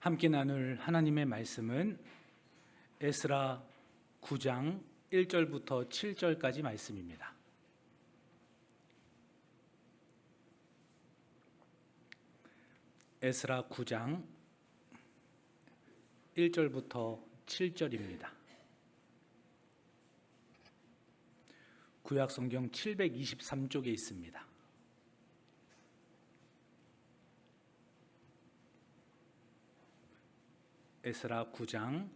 함께 나눌 하나님의 말씀은 에스라 9장 1절부터 7절까지 말씀입니다. 에스라 9장 1절부터 7절입니다. 구약 성경 723쪽에 있습니다. 에스라 9장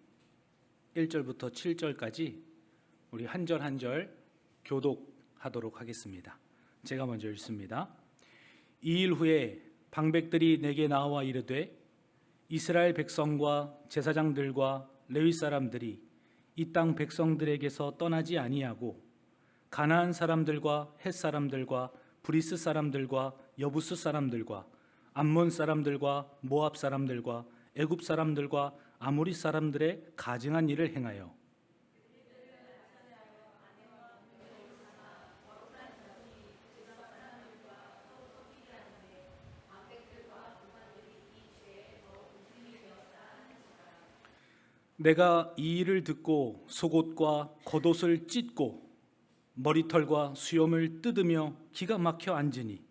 1절부터 7절까지 우리 한 절 한 절 교독하도록 하겠습니다. 제가 먼저 읽습니다. 이 일 후에 방백들이 내게 나와 이르되 이스라엘 백성과 제사장들과 레위 사람들이 이 땅 백성들에게서 떠나지 아니하고 가나안 사람들과 헷 사람들과 브리스 사람들과 여부스 사람들과 암몬 사람들과 모압 사람들과 애굽 사람들과 아모리 사람들의 가증한 일을 행하여 내가 이 일을 듣고 속옷과 겉옷을 찢고 머리털과 수염을 뜯으며 기가 막혀 앉으니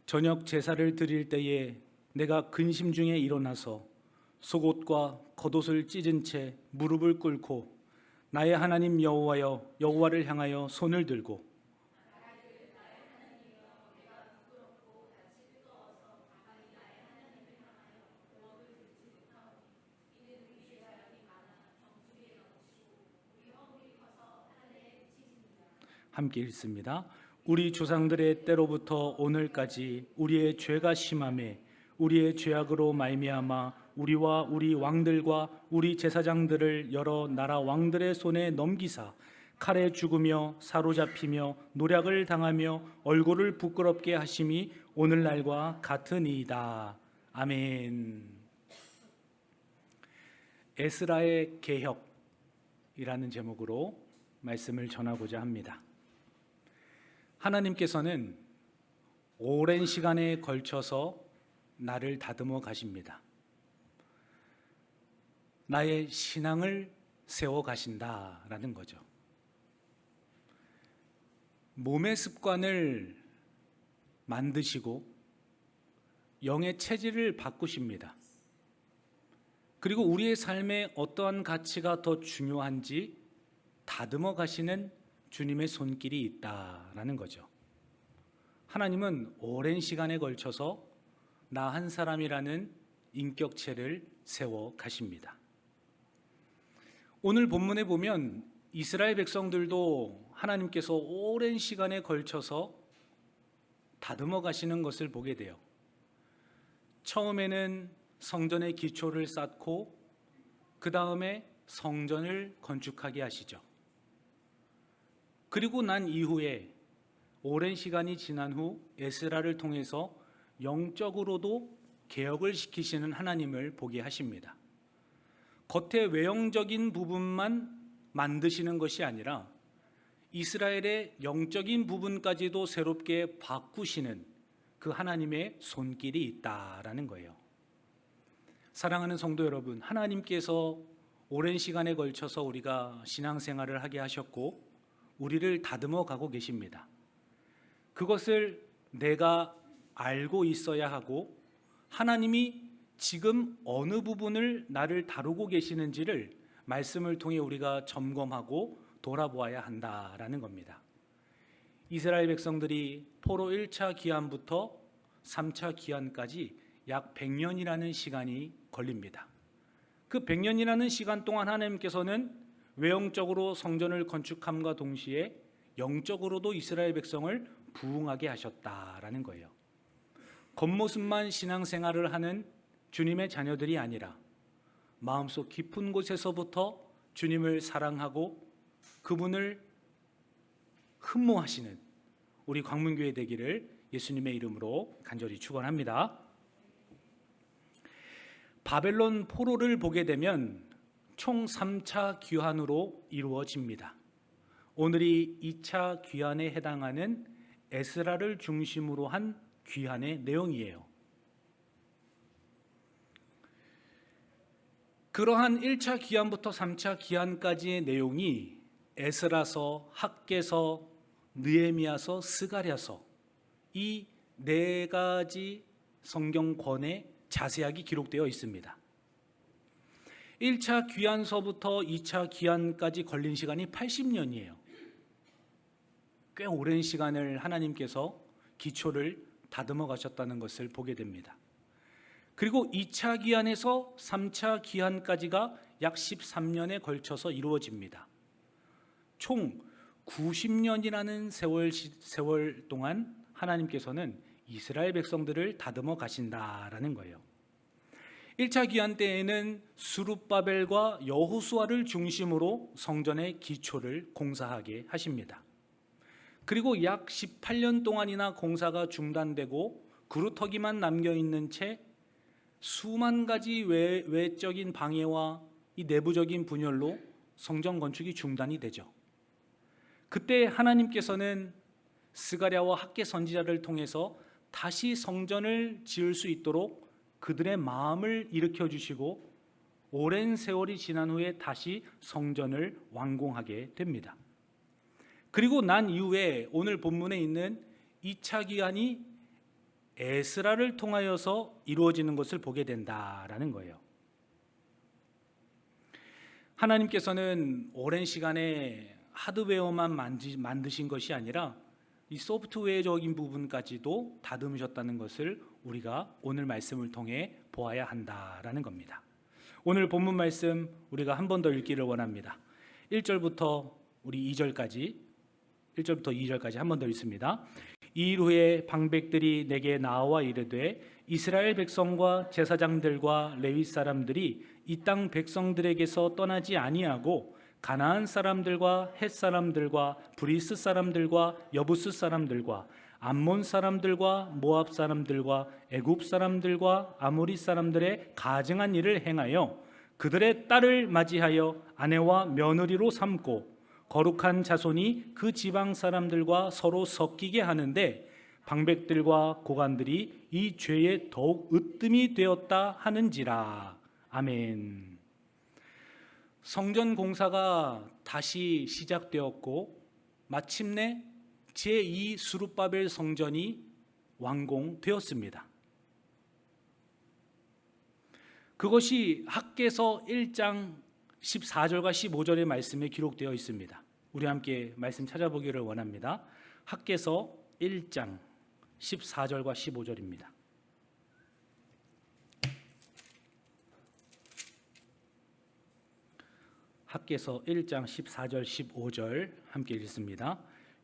저녁 제사를 드릴 때에 내가 근심 중에 일어나서 속옷과 겉옷을 찢은 채 무릎을 꿇고 나의 하나님 여호와를 향하여 손을 들고 함께 읽습니다. 우리 조상들의 때로부터 오늘까지 우리의 죄가 심함에 우리의 죄악으로 말미암아 우리와 우리 왕들과 우리 제사장들을 여러 나라 왕들의 손에 넘기사 칼에 죽으며 사로잡히며 노략을 당하며 얼굴을 부끄럽게 하심이 오늘날과 같으니이다. 아멘. 에스라의 개혁이라는 제목으로 말씀을 전하고자 합니다. 하나님께서는 오랜 시간에 걸쳐서 나를 다듬어 가십니다. 나의 신앙을 세워 가신다라는 거죠. 몸의 습관을 만드시고 영의 체질을 바꾸십니다. 그리고 우리의 삶에 어떠한 가치가 더 중요한지 다듬어 가시는 주님의 손길이 있다라는 거죠. 하나님은 오랜 시간에 걸쳐서 나 한 사람이라는 인격체를 세워 가십니다. 오늘 본문에 보면 이스라엘 백성들도 하나님께서 오랜 시간에 걸쳐서 다듬어 가시는 것을 보게 돼요. 처음에는 성전의 기초를 쌓고 그 다음에 성전을 건축하게 하시죠. 그리고 난 이후에 오랜 시간이 지난 후 에스라를 통해서 영적으로도 개혁을 시키시는 하나님을 보게 하십니다. 겉의 외형적인 부분만 만드시는 것이 아니라 이스라엘의 영적인 부분까지도 새롭게 바꾸시는 그 하나님의 손길이 있다라는 거예요. 사랑하는 성도 여러분, 하나님께서 오랜 시간에 걸쳐서 우리가 신앙생활을 하게 하셨고 우리를 다듬어 가고 계십니다. 그것을 내가 알고 있어야 하고 하나님이 지금 어느 부분을 나를 다루고 계시는지를 말씀을 통해 우리가 점검하고 돌아보아야 한다라는 겁니다. 이스라엘 백성들이 포로 1차 기한부터 3차 기한까지 약 100년이라는 시간이 걸립니다. 그 100년이라는 시간 동안 하나님께서는 외형적으로 성전을 건축함과 동시에 영적으로도 이스라엘 백성을 부흥하게 하셨다라는 거예요. 겉모습만 신앙생활을 하는 주님의 자녀들이 아니라 마음속 깊은 곳에서부터 주님을 사랑하고 그분을 흠모하시는 우리 광문교회 되기를 예수님의 이름으로 간절히 축원합니다. 바벨론 포로를 보게 되면 총 3차 귀환으로 이루어집니다. 오늘이 2차 귀환에 해당하는 에스라를 중심으로 한 귀환의 내용이에요. 그러한 1차 귀환부터 3차 귀환까지의 내용이 에스라서, 학개서, 느헤미야서, 스가랴서 이 네 가지 성경권에 자세하게 기록되어 있습니다. 1차 귀환서부터 2차 귀환까지 걸린 시간이 80년이에요. 꽤 오랜 시간을 하나님께서 기초를 다듬어 가셨다는 것을 보게 됩니다. 그리고 2차 귀환에서 3차 귀환까지가 약 13년에 걸쳐서 이루어집니다. 총 90년이라는 세월 동안 하나님께서는 이스라엘 백성들을 다듬어 가신다라는 거예요. 1차 귀환 때에는 스룹바벨과 여호수아를 중심으로 성전의 기초를 공사하게 하십니다. 그리고 약 18년 동안이나 공사가 중단되고 그루터기만 남겨있는 채 수만 가지 외적인 방해와 이 내부적인 분열로 성전 건축이 중단이 되죠. 그때 하나님께서는 스가랴와 학개 선지자를 통해서 다시 성전을 지을 수 있도록 그들의 마음을 일으켜 주시고 오랜 세월이 지난 후에 다시 성전을 완공하게 됩니다. 그리고 난 이후에 오늘 본문에 있는 2차 기한이 에스라를 통하여서 이루어지는 것을 보게 된다라는 거예요. 하나님께서는 오랜 시간에 하드웨어만 만드신 것이 아니라 이 소프트웨어적인 부분까지도 다듬으셨다는 것을 우리가 오늘 말씀을 통해 보아야 한다라는 겁니다. 오늘 본문 말씀 우리가 한 번 더 읽기를 원합니다. 1절부터 우리 2절까지 한 번 더 읽습니다. 이 일 후에 방백들이 내게 나와 이르되 이스라엘 백성과 제사장들과 레위 사람들이 이 땅 백성들에게서 떠나지 아니하고 가나안 사람들과 헷 사람들과 브리스 사람들과 여부스 사람들과 암몬 사람들과 모압 사람들과 애굽 사람들과 아모리 사람들의 가증한 일을 행하여 그들의 딸을 맞이하여 아내와 며느리로 삼고 거룩한 자손이 그 지방 사람들과 서로 섞이게 하는데 방백들과 고관들이 이 죄에 더욱 으뜸이 되었다 하는지라. 아멘. 성전 공사가 다시 시작되었고 마침내 제2 스룹바벨 성전이 완공되었습니다. 그것이 학개서 1장 14절과 15절의 말씀에 기록되어 있습니다. 우리 함께 말씀 찾아보기를 원합니다. 학개서 1장 14절과 15절입니다. 학개서 1장 14절 15절 함께 읽습니다.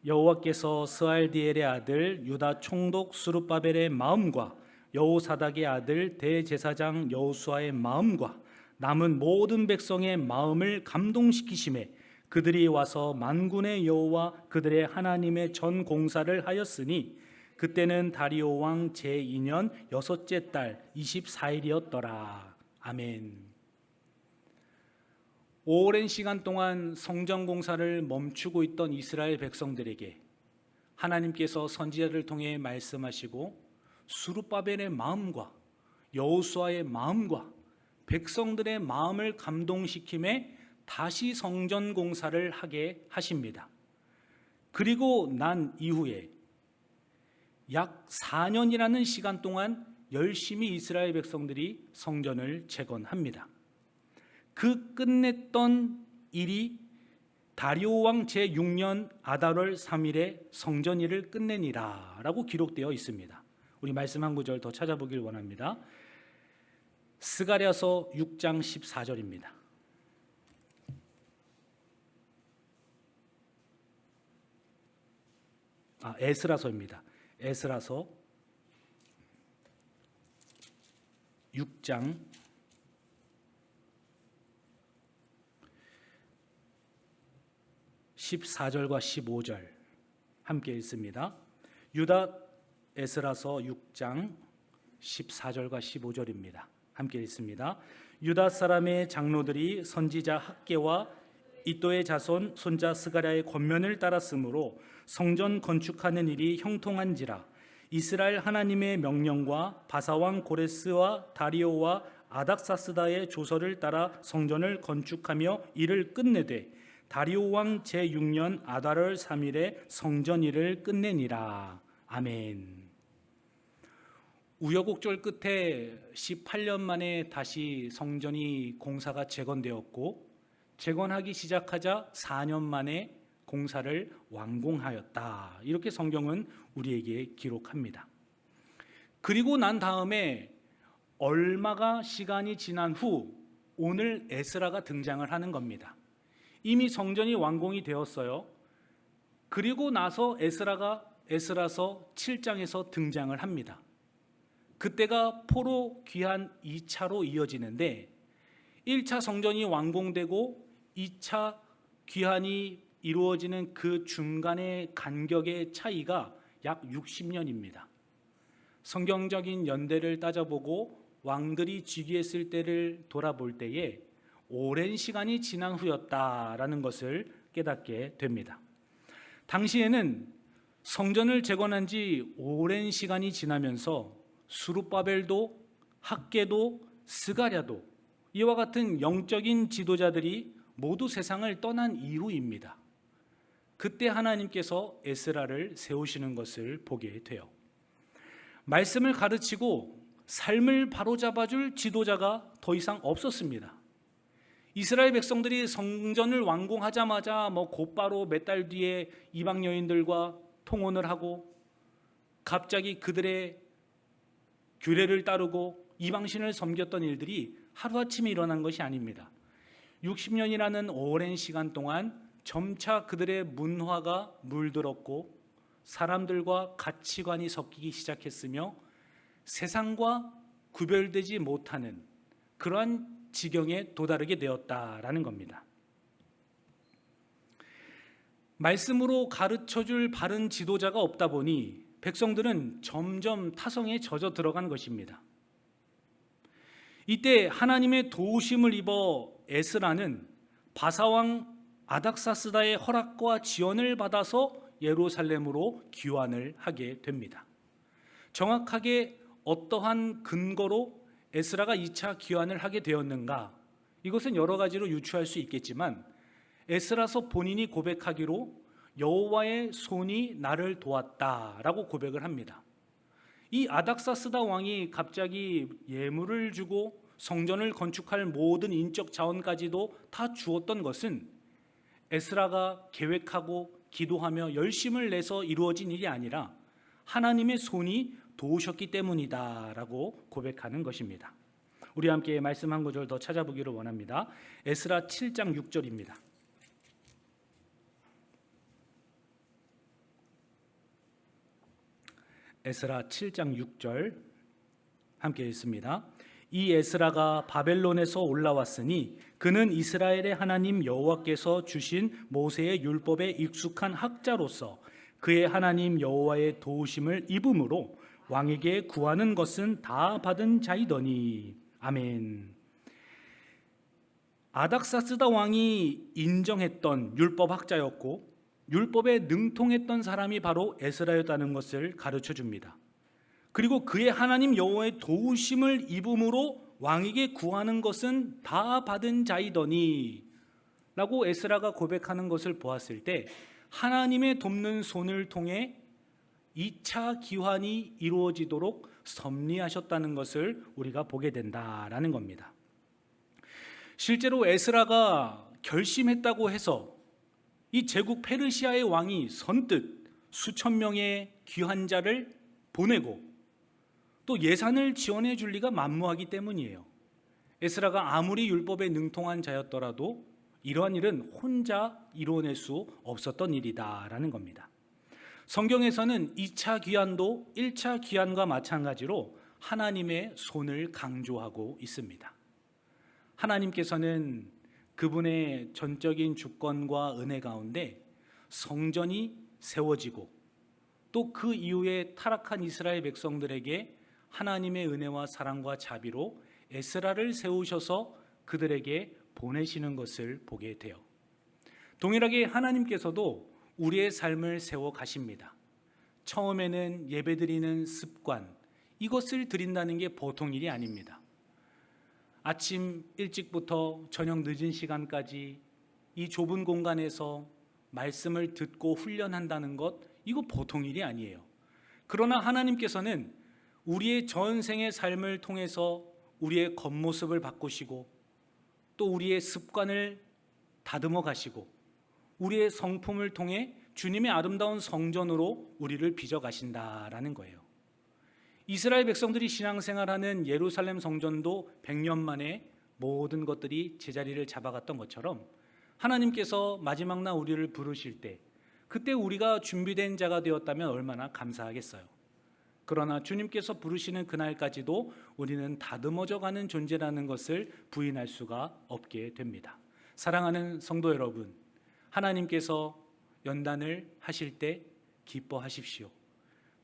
여호와께서 스알디엘의 아들 유다 총독 스룹바벨의 마음과 여호사닥의 아들 대제사장 여호수아의 마음과 남은 모든 백성의 마음을 감동시키심에 그들이 와서 만군의 여호와 그들의 하나님의 전 공사를 하였으니 그때는 다리오 왕 제2년 여섯째 달 24일이었더라. 아멘. 오랜 시간 동안 성전 공사를 멈추고 있던 이스라엘 백성들에게 하나님께서 선지자를 통해 말씀하시고 스룹바벨의 마음과 여호수아의 마음과 백성들의 마음을 감동시킴에 다시 성전 공사를 하게 하십니다. 그리고 난 이후에 약 4년이라는 시간 동안 열심히 이스라엘 백성들이 성전을 재건합니다. 그 끝냈던 일이 다리오 왕 제6년 아달월 3일에 성전일을 끝내니라 라고 기록되어 있습니다. 우리 말씀 한 구절 더 찾아보길 원합니다. 스가랴서 6장 14절입니다. 에스라서입니다. 에스라서 6장 14절과 15절 함께 읽습니다. 유다 에스라서 6장 14절과 15절입니다. 함께 읽습니다. 유다 사람의 장로들이 선지자 학개와 이도의 자손 손자 스가랴의 권면을 따랐으므로 성전 건축하는 일이 형통한지라. 이스라엘 하나님의 명령과 바사왕 고레스와 다리오와 아닥사스다의 조서를 따라 성전을 건축하며 일을 끝내되 다리오 왕 제6년 아달월 3일에 성전 일을 끝내니라. 아멘. 우여곡절 끝에 18년 만에 다시 성전이 공사가 재건되었고, 재건하기 시작하자 4년 만에 공사를 완공하였다. 이렇게 성경은 우리에게 기록합니다. 그리고 난 다음에 얼마가 시간이 지난 후 오늘 에스라가 등장을 하는 겁니다. 이미 성전이 완공이 되었어요. 그리고 나서 에스라가 에스라서 7장에서 등장을 합니다. 그때가 포로 귀환 2차로 이어지는데 1차 성전이 완공되고 2차 귀환이 이루어지는 그 중간의 간격의 차이가 약 60년입니다. 성경적인 연대를 따져보고 왕들이 즉위했을 때를 돌아볼 때에 오랜 시간이 지난 후였다라는 것을 깨닫게 됩니다. 당시에는 성전을 재건한 지 오랜 시간이 지나면서 스룹바벨도 학개도 스가랴도 이와 같은 영적인 지도자들이 모두 세상을 떠난 이후입니다. 그때 하나님께서 에스라를 세우시는 것을 보게 돼요. 말씀을 가르치고 삶을 바로잡아줄 지도자가 더 이상 없었습니다. 이스라엘 백성들이 성전을 완공하자마자 곧바로 몇 달 뒤에 이방 여인들과 통혼을 하고 갑자기 그들의 규례를 따르고 이방신을 섬겼던 일들이 하루아침에 일어난 것이 아닙니다. 60년이라는 오랜 시간 동안 점차 그들의 문화가 물들었고 사람들과 가치관이 섞이기 시작했으며 세상과 구별되지 못하는 그러한 지경에 도달하게 되었다라는 겁니다. 말씀으로 가르쳐줄 바른 지도자가 없다 보니 백성들은 점점 타성에 젖어 들어간 것입니다. 이때 하나님의 도우심을 입어 에스라는 바사왕 아닥사스다의 허락과 지원을 받아서 예루살렘으로 귀환을 하게 됩니다. 정확하게 어떠한 근거로 에스라가 2차 귀환을 하게 되었는가? 이것은 여러 가지로 유추할 수 있겠지만 에스라서 본인이 고백하기로 여호와의 손이 나를 도왔다라고 고백을 합니다. 이 아닥사스다 왕이 갑자기 예물을 주고 성전을 건축할 모든 인적 자원까지도 다 주었던 것은 에스라가 계획하고 기도하며 열심을 내서 이루어진 일이 아니라 하나님의 손이 도우셨기 때문이다라고 고백하는 것입니다. 우리 함께 말씀 한 구절 더 찾아보기를 원합니다. 에스라 7장 6절입니다. 에스라 7장 6절 함께 읽습니다. 이 에스라가 바벨론에서 올라왔으니 그는 이스라엘의 하나님 여호와께서 주신 모세의 율법에 익숙한 학자로서 그의 하나님 여호와의 도우심을 입음으로 왕에게 구하는 것은 다 받은 자이더니. 아멘. 아닥사스다 왕이 인정했던 율법 학자였고 율법에 능통했던 사람이 바로 에스라였다는 것을 가르쳐 줍니다. 그리고 그의 하나님 여호와의 도우심을 입음으로 왕에게 구하는 것은 다 받은 자이더니 라고 에스라가 고백하는 것을 보았을 때 하나님의 돕는 손을 통해 2차 기환이 이루어지도록 섭리하셨다는 것을 우리가 보게 된다라는 겁니다. 실제로 에스라가 결심했다고 해서 이 제국 페르시아의 왕이 선뜻 수천 명의 귀환자를 보내고 또 예산을 지원해 줄 리가 만무하기 때문이에요. 에스라가 아무리 율법에 능통한 자였더라도 이러한 일은 혼자 이뤄낼 수 없었던 일이다라는 겁니다. 성경에서는 2차 귀환도 1차 귀환과 마찬가지로 하나님의 손을 강조하고 있습니다. 하나님께서는 그분의 전적인 주권과 은혜 가운데 성전이 세워지고 또 그 이후에 타락한 이스라엘 백성들에게 하나님의 은혜와 사랑과 자비로 에스라를 세우셔서 그들에게 보내시는 것을 보게 돼요. 동일하게 하나님께서도 우리의 삶을 세워 가십니다. 처음에는 예배드리는 습관, 이것을 드린다는 게 보통 일이 아닙니다. 아침 일찍부터 저녁 늦은 시간까지 이 좁은 공간에서 말씀을 듣고 훈련한다는 것, 이거 보통 일이 아니에요. 그러나 하나님께서는 우리의 전생의 삶을 통해서 우리의 겉모습을 바꾸시고 또 우리의 습관을 다듬어 가시고 우리의 성품을 통해 주님의 아름다운 성전으로 우리를 빚어 가신다라는 거예요. 이스라엘 백성들이 신앙생활하는 예루살렘 성전도 100년 만에 모든 것들이 제자리를 잡아갔던 것처럼 하나님께서 마지막 날 우리를 부르실 때 그때 우리가 준비된 자가 되었다면 얼마나 감사하겠어요. 그러나 주님께서 부르시는 그날까지도 우리는 다듬어져 가는 존재라는 것을 부인할 수가 없게 됩니다. 사랑하는 성도 여러분, 하나님께서 연단을 하실 때 기뻐하십시오.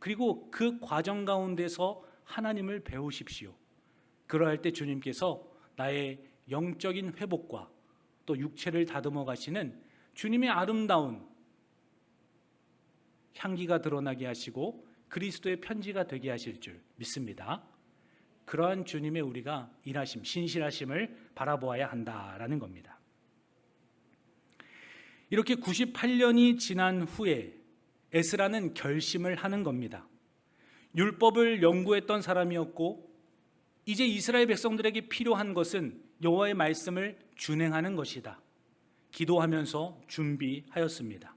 그리고 그 과정 가운데서 하나님을 배우십시오. 그러할 때 주님께서 나의 영적인 회복과 또 육체를 다듬어 가시는 주님의 아름다운 향기가 드러나게 하시고 그리스도의 편지가 되게 하실 줄 믿습니다. 그러한 주님의 우리가 일하심, 신실하심을 바라보아야 한다라는 겁니다. 이렇게 98년이 지난 후에 에스라는 결심을 하는 겁니다. 율법을 연구했던 사람이었고 이제 이스라엘 백성들에게 필요한 것은 여호와의 말씀을 준행하는 것이다. 기도하면서 준비하였습니다.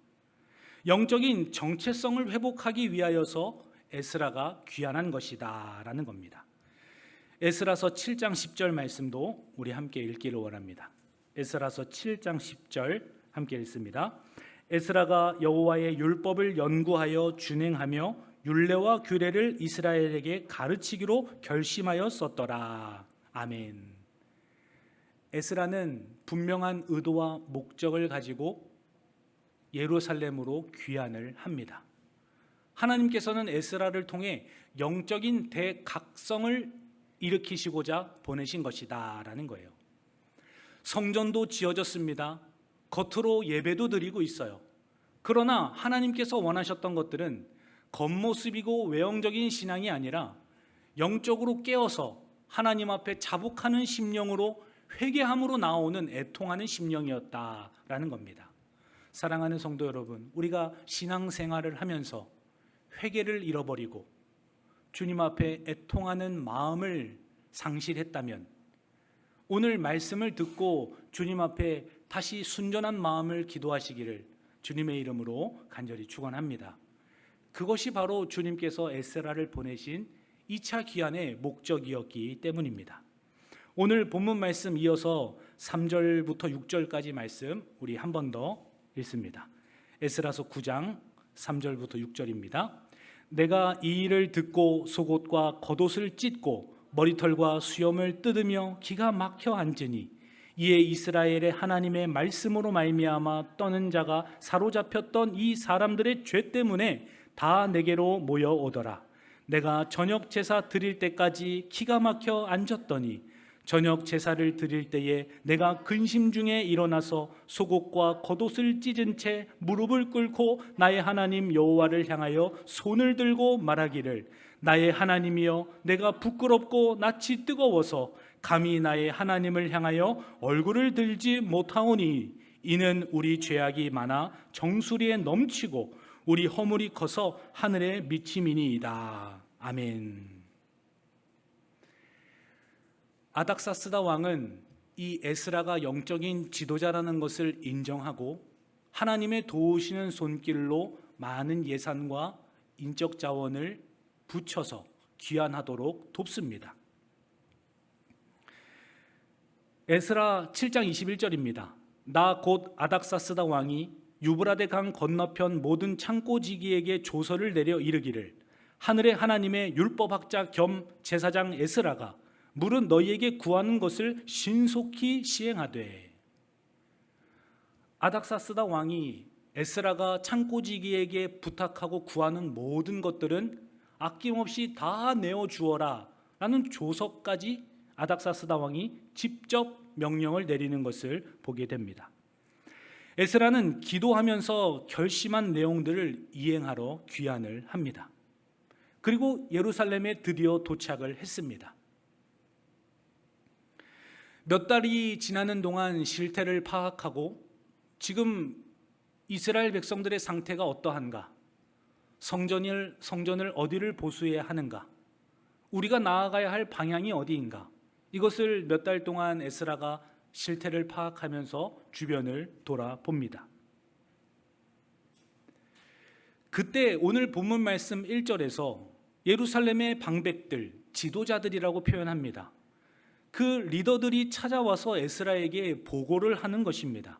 영적인 정체성을 회복하기 위하여서 에스라가 귀환한 것이다 라는 겁니다. 에스라서 7장 10절 말씀도 우리 함께 읽기를 원합니다. 에스라서 7장 10절 함께 읽습니다. 에스라가 여호와의 율법을 연구하여 준행하며 율례와 규례를 이스라엘에게 가르치기로 결심하였었더라. 아멘. 에스라는 분명한 의도와 목적을 가지고 예루살렘으로 귀환을 합니다. 하나님께서는 에스라를 통해 영적인 대각성을 일으키시고자 보내신 것이다 라는 거예요. 성전도 지어졌습니다. 겉으로 예배도 드리고 있어요. 그러나 하나님께서 원하셨던 것들은 겉모습이고 외형적인 신앙이 아니라 영적으로 깨어서 하나님 앞에 자복하는 심령으로 회개함으로 나오는 애통하는 심령이었다라는 겁니다. 사랑하는 성도 여러분, 우리가 신앙생활을 하면서 회개를 잃어버리고 주님 앞에 애통하는 마음을 상실했다면 오늘 말씀을 듣고 주님 앞에 다시 순전한 마음을 기도하시기를 주님의 이름으로 간절히 축원합니다. 그것이 바로 주님께서 에스라를 보내신 2차 귀환의 목적이었기 때문입니다. 오늘 본문 말씀 이어서 3절부터 6절까지 말씀 우리 한 번 더 읽습니다. 에스라서 9장 3절부터 6절입니다. 내가 이 일을 듣고 속옷과 겉옷을 찢고 머리털과 수염을 뜯으며 기가 막혀 앉으니 이에 이스라엘의 하나님의 말씀으로 말미암아 떠는 자가 사로잡혔던 이 사람들의 죄 때문에 다 내게로 모여오더라. 내가 저녁 제사 드릴 때까지 기가 막혀 앉았더니 저녁 제사를 드릴 때에 내가 근심 중에 일어나서 속옷과 겉옷을 찢은 채 무릎을 꿇고 나의 하나님 여호와를 향하여 손을 들고 말하기를 나의 하나님이여 내가 부끄럽고 낯이 뜨거워서 감히 나의 하나님을 향하여 얼굴을 들지 못하오니 이는 우리 죄악이 많아 정수리에 넘치고 우리 허물이 커서 하늘에 미침이니이다. 아멘. 아닥사스다 왕은 이 에스라가 영적인 지도자라는 것을 인정하고 하나님의 도우시는 손길로 많은 예산과 인적 자원을 붙여서 귀환하도록 돕습니다. 에스라 7장 21절입니다. 나 곧 아닥사스다 왕이 유브라데 강 건너편 모든 창고지기에게 조서를 내려 이르기를 하늘의 하나님의 율법학자 겸 제사장 에스라가 물은 너희에게 구하는 것을 신속히 시행하되. 아닥사스다 왕이 에스라가 창고지기에게 부탁하고 구하는 모든 것들은 아낌없이 다 내어주어라 라는 조서까지 아닥사스다 왕이 직접 명령을 내리는 것을 보게 됩니다. 에스라는 기도하면서 결심한 내용들을 이행하러 귀환을 합니다. 그리고 예루살렘에 드디어 도착을 했습니다. 몇 달이 지나는 동안 실태를 파악하고 지금 이스라엘 백성들의 상태가 어떠한가, 성전을 어디를 보수해야 하는가, 우리가 나아가야 할 방향이 어디인가, 이것을 몇 달 동안 에스라가 실태를 파악하면서 주변을 돌아봅니다. 그때 오늘 본문 말씀 1절에서 예루살렘의 방백들, 지도자들이라고 표현합니다. 그 리더들이 찾아와서 에스라에게 보고를 하는 것입니다.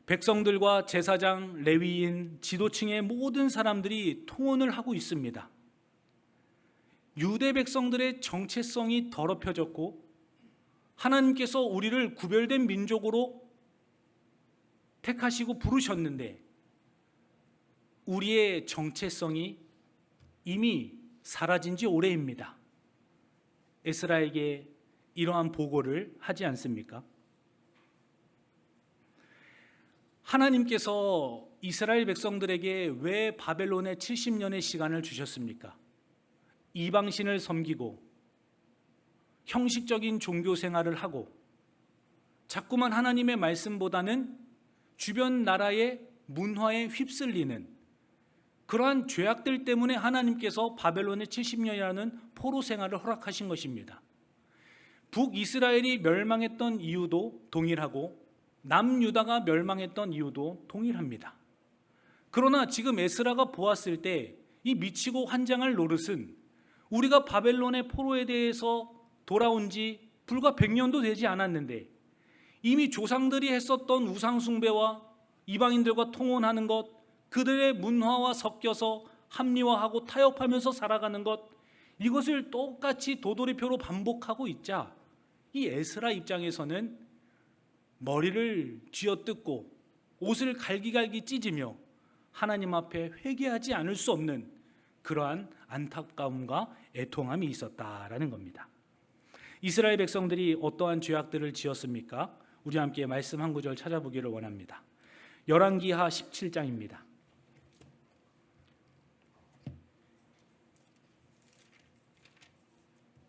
백성들과 제사장, 레위인, 지도층의 모든 사람들이 통혼을 하고 있습니다. 유대 백성들의 정체성이 더럽혀졌고 하나님께서 우리를 구별된 민족으로 택하시고 부르셨는데 우리의 정체성이 이미 사라진 지 오래입니다. 에스라에게 이러한 보고를 하지 않습니까? 하나님께서 이스라엘 백성들에게 왜 바벨론에 70년의 시간을 주셨습니까? 이방신을 섬기고 형식적인 종교 생활을 하고 자꾸만 하나님의 말씀보다는 주변 나라의 문화에 휩쓸리는 그러한 죄악들 때문에 하나님께서 바벨론의 70년이라는 포로 생활을 허락하신 것입니다. 북이스라엘이 멸망했던 이유도 동일하고 남유다가 멸망했던 이유도 동일합니다. 그러나 지금 에스라가 보았을 때 이 미치고 환장할 노릇은 우리가 바벨론의 포로에 대해서 돌아온 지 불과 100년도 되지 않았는데 이미 조상들이 했었던 우상숭배와 이방인들과 통혼하는 것, 그들의 문화와 섞여서 합리화하고 타협하면서 살아가는 것, 이것을 똑같이 도돌이표로 반복하고 있자 이 에스라 입장에서는 머리를 쥐어뜯고 옷을 갈기갈기 찢으며 하나님 앞에 회개하지 않을 수 없는 그러한 안타까움과 애통함이 있었다라는 겁니다. 이스라엘 백성들이 어떠한 죄악들을 지었습니까? 우리 함께 말씀 한 구절 찾아보기를 원합니다. 열왕기하 17장입니다.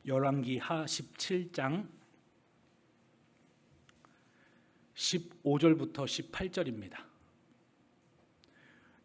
열왕기하 17장 15절부터 18절입니다.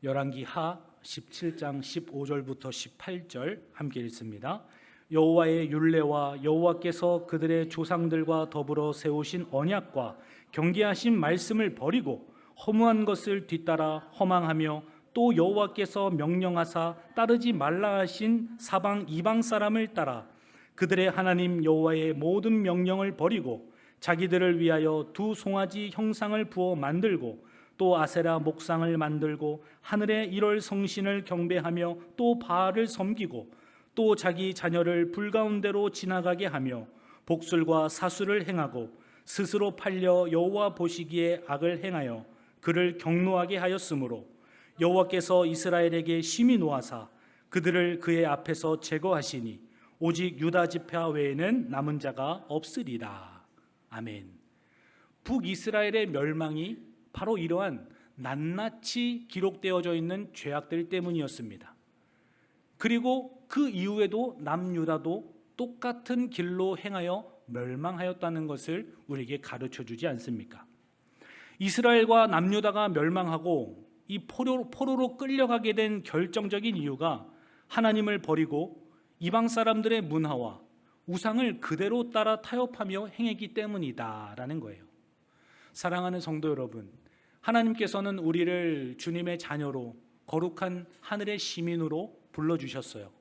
열왕기하 17장 15절부터 18절 함께 읽습니다. 여호와의 율례와 여호와께서 그들의 조상들과 더불어 세우신 언약과 경계하신 말씀을 버리고 허무한 것을 뒤따라 허망하며 또 여호와께서 명령하사 따르지 말라 하신 사방 이방 사람을 따라 그들의 하나님 여호와의 모든 명령을 버리고 자기들을 위하여 두 송아지 형상을 부어 만들고 또 아세라 목상을 만들고 하늘의 일월 성신을 경배하며 또 바알을 섬기고 또 자기 자녀를 불 가운데로 지나가게 하며 복술과 사수를 행하고 스스로 팔려 여호와 보시기에 악을 행하여 그를 경노하게 하였으므로 여호와께서 이스라엘에게 심히 노하사 그들을 그의 앞에서 제거하시니 오직 유다 지파 외에는 남은 자가 없으리라. 아멘. 북이스라엘의 멸망이 바로 이러한 낱낱이 기록되어져 있는 죄악들 때문이었습니다. 그리고 그 이후에도 남유다도 똑같은 길로 행하여 멸망하였다는 것을 우리에게 가르쳐 주지 않습니까? 이스라엘과 남유다가 멸망하고 이 포로로 끌려가게 된 결정적인 이유가 하나님을 버리고 이방 사람들의 문화와 우상을 그대로 따라 타협하며 행했기 때문이다라는 거예요. 사랑하는 성도 여러분, 하나님께서는 우리를 주님의 자녀로 거룩한 하늘의 시민으로 불러주셨어요.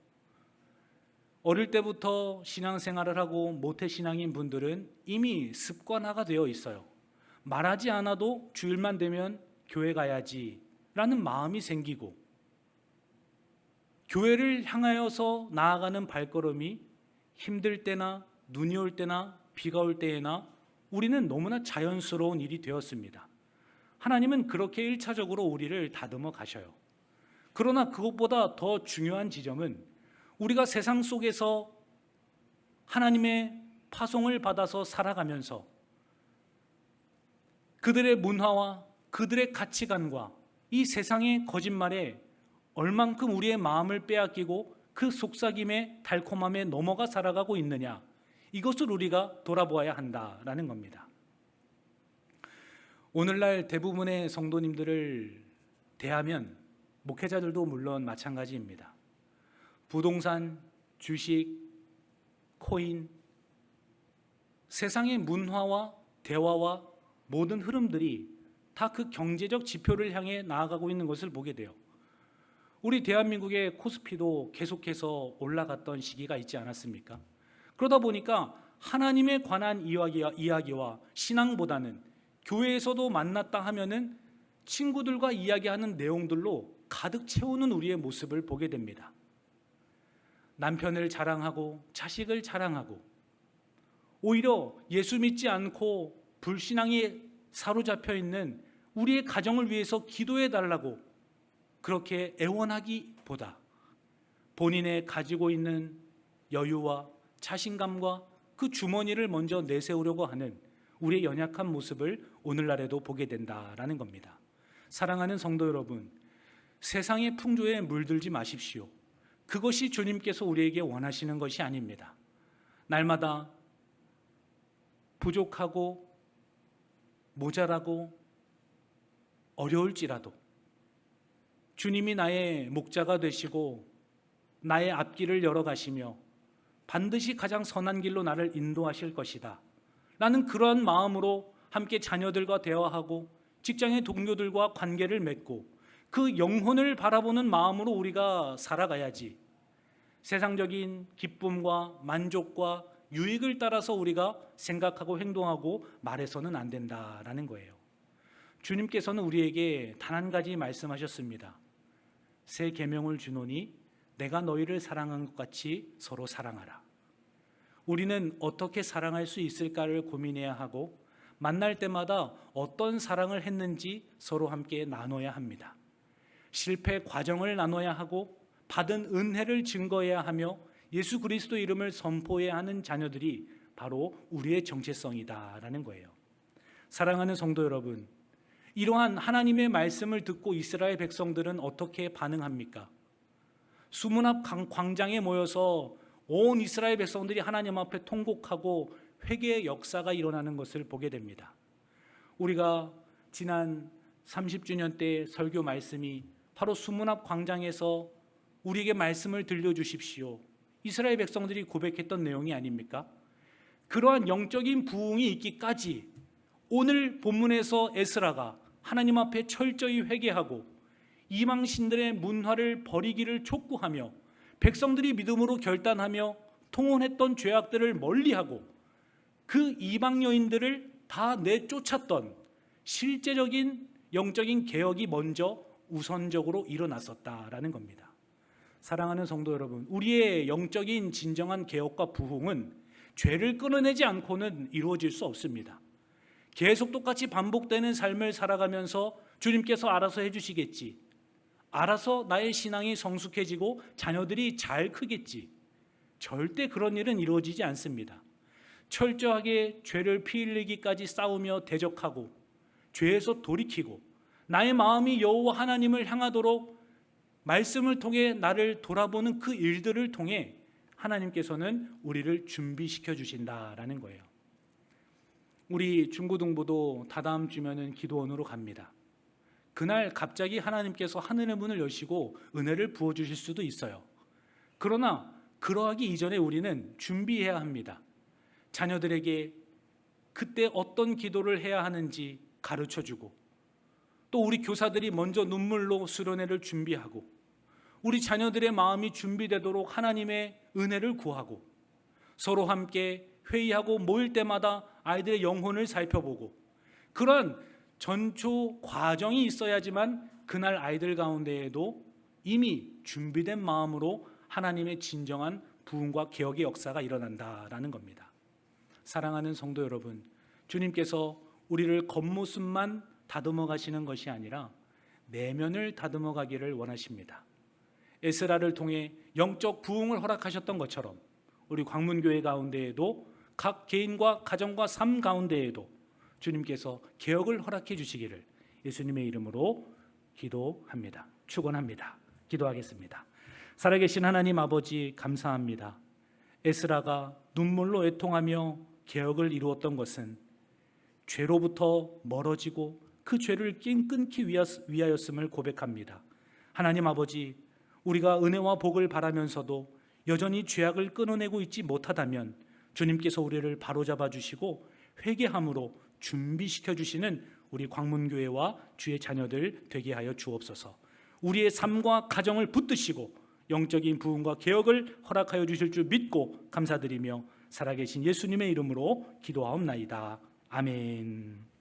어릴 때부터 신앙생활을 하고 모태신앙인 분들은 이미 습관화가 되어 있어요. 말하지 않아도 주일만 되면 교회 가야지 라는 마음이 생기고 교회를 향하여서 나아가는 발걸음이 힘들 때나 눈이 올 때나 비가 올 때에나 우리는 너무나 자연스러운 일이 되었습니다. 하나님은 그렇게 1차적으로 우리를 다듬어 가셔요. 그러나 그것보다 더 중요한 지점은 우리가 세상 속에서 하나님의 파송을 받아서 살아가면서 그들의 문화와 그들의 가치관과 이 세상의 거짓말에 얼만큼 우리의 마음을 빼앗기고 그 속삭임의 달콤함에 넘어가 살아가고 있느냐, 이것을 우리가 돌아보아야 한다라는 겁니다. 오늘날 대부분의 성도님들을 대하면 목회자들도 물론 마찬가지입니다. 부동산, 주식, 코인, 세상의 문화와 대화와 모든 흐름들이 다 그 경제적 지표를 향해 나아가고 있는 것을 보게 돼요. 우리 대한민국의 코스피도 계속해서 올라갔던 시기가 있지 않았습니까? 그러다 보니까 하나님에 관한 이야기와 신앙보다는 교회에서도 만났다 하면은 친구들과 이야기하는 내용들로 가득 채우는 우리의 모습을 보게 됩니다. 남편을 자랑하고 자식을 자랑하고, 오히려 예수 믿지 않고 불신앙에 사로잡혀 있는 우리의 가정을 위해서 기도해 달라고 그렇게 애원하기보다 본인의 가지고 있는 여유와 자신감과 그 주머니를 먼저 내세우려고 하는 우리의 연약한 모습을 오늘날에도 보게 된다라는 겁니다. 사랑하는 성도 여러분, 세상의 풍조에 물들지 마십시오. 그것이 주님께서 우리에게 원하시는 것이 아닙니다. 날마다 부족하고 모자라고 어려울지라도 주님이 나의 목자가 되시고 나의 앞길을 열어가시며 반드시 가장 선한 길로 나를 인도하실 것이다 라는 그러한 마음으로 함께 자녀들과 대화하고 직장의 동료들과 관계를 맺고 그 영혼을 바라보는 마음으로 우리가 살아가야지, 세상적인 기쁨과 만족과 유익을 따라서 우리가 생각하고 행동하고 말해서는 안 된다라는 거예요. 주님께서는 우리에게 단 한 가지 말씀하셨습니다. 새 계명을 주노니 내가 너희를 사랑한 것 같이 서로 사랑하라. 우리는 어떻게 사랑할 수 있을까를 고민해야 하고, 만날 때마다 어떤 사랑을 했는지 서로 함께 나눠야 합니다. 실패 과정을 나눠야 하고 받은 은혜를 증거해야 하며 예수 그리스도 이름을 선포해야 하는 자녀들이 바로 우리의 정체성이다라는 거예요. 사랑하는 성도 여러분, 이러한 하나님의 말씀을 듣고 이스라엘 백성들은 어떻게 반응합니까? 수문 앞 광장에 모여서 온 이스라엘 백성들이 하나님 앞에 통곡하고 회개의 역사가 일어나는 것을 보게 됩니다. 우리가 지난 30주년 때 설교 말씀이 바로 수문 앞 광장에서 우리에게 말씀을 들려주십시오, 이스라엘 백성들이 고백했던 내용이 아닙니까? 그러한 영적인 부흥이 있기까지 오늘 본문에서 에스라가 하나님 앞에 철저히 회개하고 이방신들의 문화를 버리기를 촉구하며 백성들이 믿음으로 결단하며 통혼했던 죄악들을 멀리하고 그 이방 여인들을 다 내쫓았던 실제적인 영적인 개혁이 먼저 우선적으로 일어났었다라는 겁니다. 사랑하는 성도 여러분, 우리의 영적인 진정한 개혁과 부흥은 죄를 끊어내지 않고는 이루어질 수 없습니다. 계속 똑같이 반복되는 삶을 살아가면서 주님께서 알아서 해주시겠지, 알아서 나의 신앙이 성숙해지고 자녀들이 잘 크겠지, 절대 그런 일은 이루어지지 않습니다. 철저하게 죄를 피 흘리기까지 싸우며 대적하고 죄에서 돌이키고 나의 마음이 여호와 하나님을 향하도록 말씀을 통해 나를 돌아보는 그 일들을 통해 하나님께서는 우리를 준비시켜 주신다라는 거예요. 우리 중고등부도 다다음 주면은 기도원으로 갑니다. 그날 갑자기 하나님께서 하늘의 문을 여시고 은혜를 부어주실 수도 있어요. 그러나 그러하기 이전에 우리는 준비해야 합니다. 자녀들에게 그때 어떤 기도를 해야 하는지 가르쳐주고, 또 우리 교사들이 먼저 눈물로 수련회를 준비하고 우리 자녀들의 마음이 준비되도록 하나님의 은혜를 구하고, 서로 함께 회의하고 모일 때마다 아이들의 영혼을 살펴보고, 그런 전초 과정이 있어야지만 그날 아이들 가운데에도 이미 준비된 마음으로 하나님의 진정한 부흥과 개혁의 역사가 일어난다라는 겁니다. 사랑하는 성도 여러분, 주님께서 우리를 겉모습만 다듬어 가시는 것이 아니라 내면을 다듬어 가기를 원하십니다. 에스라를 통해 영적 부흥을 허락하셨던 것처럼 우리 광문교회 가운데에도 각 개인과 가정과 삶 가운데에도 주님께서 개혁을 허락해 주시기를 예수님의 이름으로 기도합니다. 축원합니다. 기도하겠습니다. 살아계신 하나님 아버지, 감사합니다. 에스라가 눈물로 애통하며 개혁을 이루었던 것은 죄로부터 멀어지고 그 죄를 끊기 위하였음을 고백합니다. 하나님 아버지, 우리가 은혜와 복을 바라면서도 여전히 죄악을 끊어내고 있지 못하다면 주님께서 우리를 바로잡아 주시고 회개함으로 준비시켜 주시는 우리 광문교회와 주의 자녀들 되게 하여 주옵소서. 우리의 삶과 가정을 붙드시고 영적인 부흥과 개혁을 허락하여 주실 줄 믿고 감사드리며 살아계신 예수님의 이름으로 기도하옵나이다. 아멘.